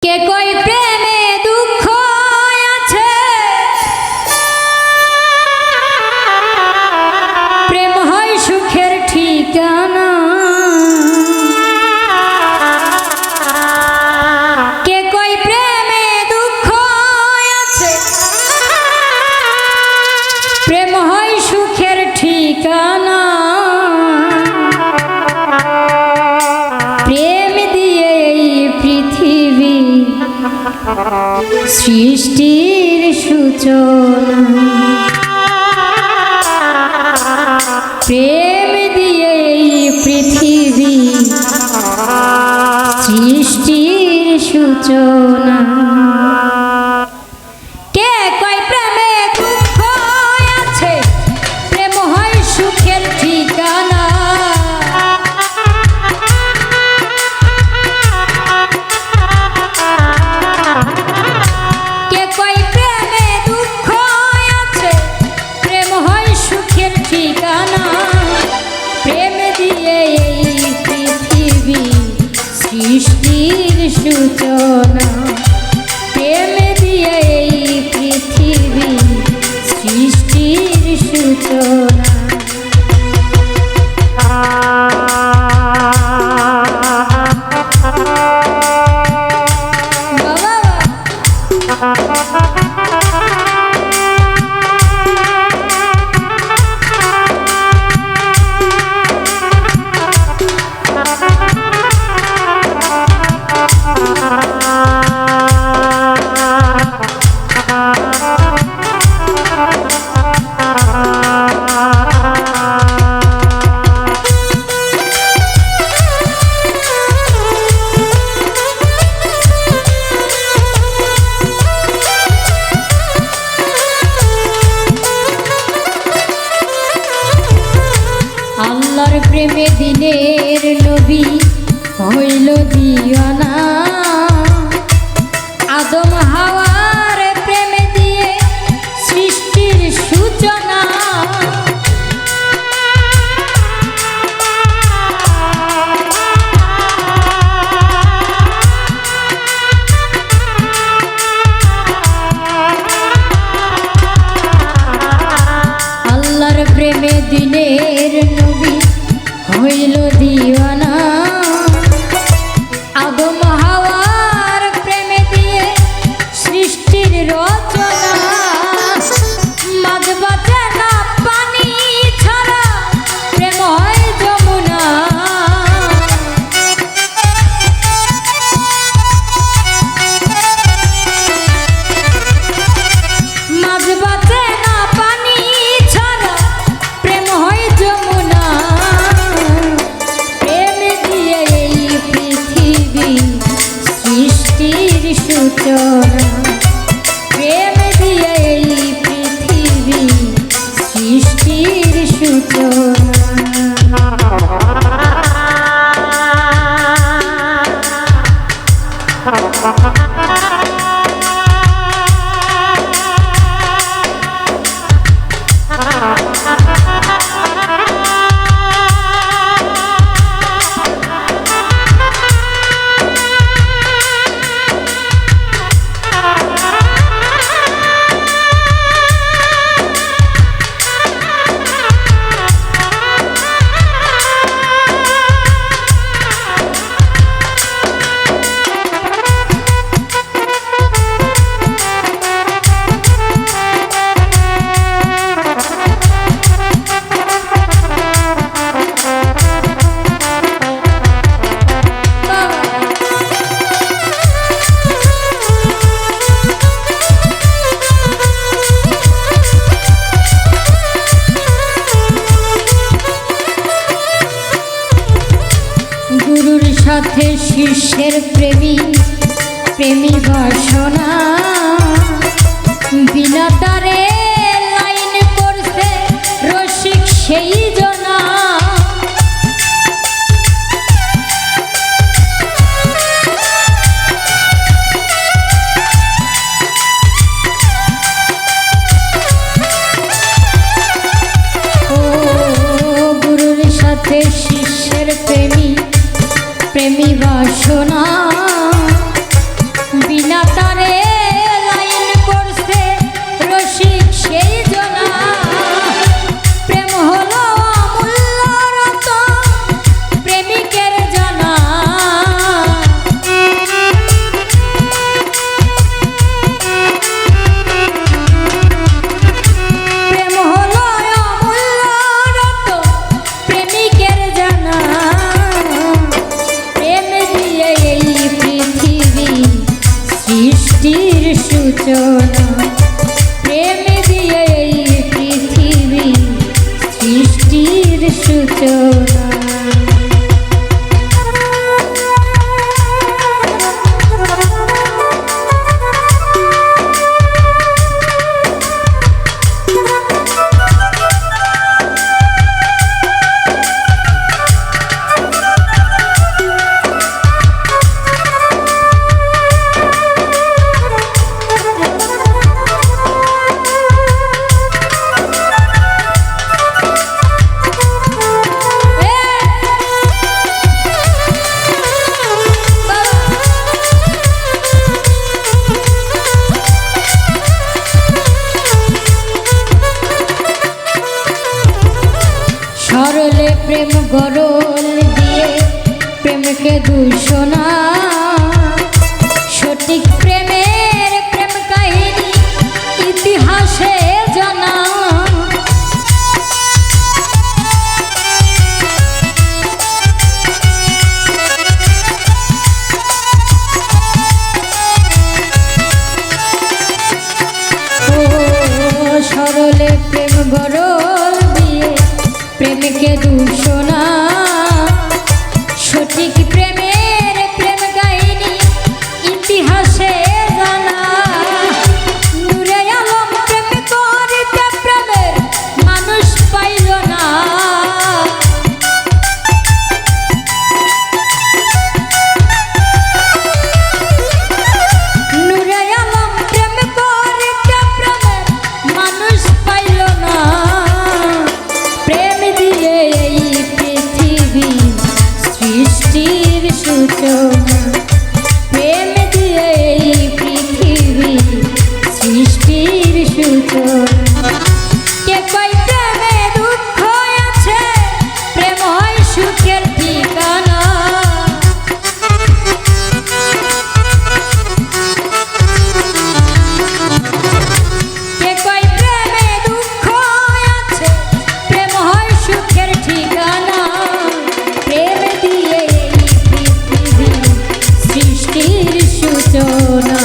কে কই প্রেমে দুঃখ আছে, প্রেম হয় সুখের ঠিকানা। কে কই প্রেমে দুঃখ আছে, প্রেম হয় সুখের ঠিকানা। প্রেম দিয়ে এই পৃথিবী সৃষ্টির সূচনা। প্রেম দিয়ে এই পৃথিবী সৃষ্টির সূচনা। কে কয় প্রেমে দুঃখ আছে, প্রেম হয় সুখের ঠিকানা। কে কয় প্রেমে দুঃখ আছে, প্রেম হয় সুখের ঠিকানা। প্রেম দিয়ে এই পৃথিবী সৃষ্টির সূচনা। প্রেম দিয়ে এই পৃথিবী সৃষ্টির সূচনা। আল্লাহর প্রেমে দিনের নবী হইল দিওয়ানা। আদম হাওয়ার প্রেমে দিয়ে সৃষ্টির সূচনা। আল্লাহর প্রেমে দিনের নবী হইল দিওয়ানা। আদম হাওয়ার প্রেমে দিয়ে সৃষ্টির রচনা। মাঝ বাঁচে না পানি ছাড়া, প্রেম হয় যমুনা। মাঝ বাঁচে না পানি ছাড়া, প্রেম হয় যমুনা। প্রেম দিয়ে এই পৃথিবী সৃষ্টির সূচনা। প্রেম দিয়ে এই পৃথিবী সৃষ্টির সূচনা। সূচনা প্রেম দিয়ে এই পৃথিবী সৃষ্টির সূচনা। সরলে প্রেম গরল দিয়ে প্রেমকে দূষণা সঠিক প্রেমের প্রেম কাহিনী ইতিহাসে জানা। ও সরলে প্রেম গরল দিয়ে প্রেমকে দূষণা সঠিক প্রেমের প্রেম কাহিনী ইতিহাসে জানা। নূরে আলম প্রেম করিতে প্রেমের মানুষ পাইল না। নূরে আলম প্রেম করিতে প্রেমের মানুষ পাইল না। সৃষ্টির সূচনা প্রেম দিয়ে এই পৃথিবী সৃষ্টির সূচনা। কে কয় প্রেমে দুঃখ আছে প্রেম হয় সুখের ঠিকানা। কে কয় প্রেমে দুঃখ আছে প্রেম হয় সুখের ঠিকানা। প্রেম দিয়ে এই পৃথিবী সৃষ্টির সূচনা।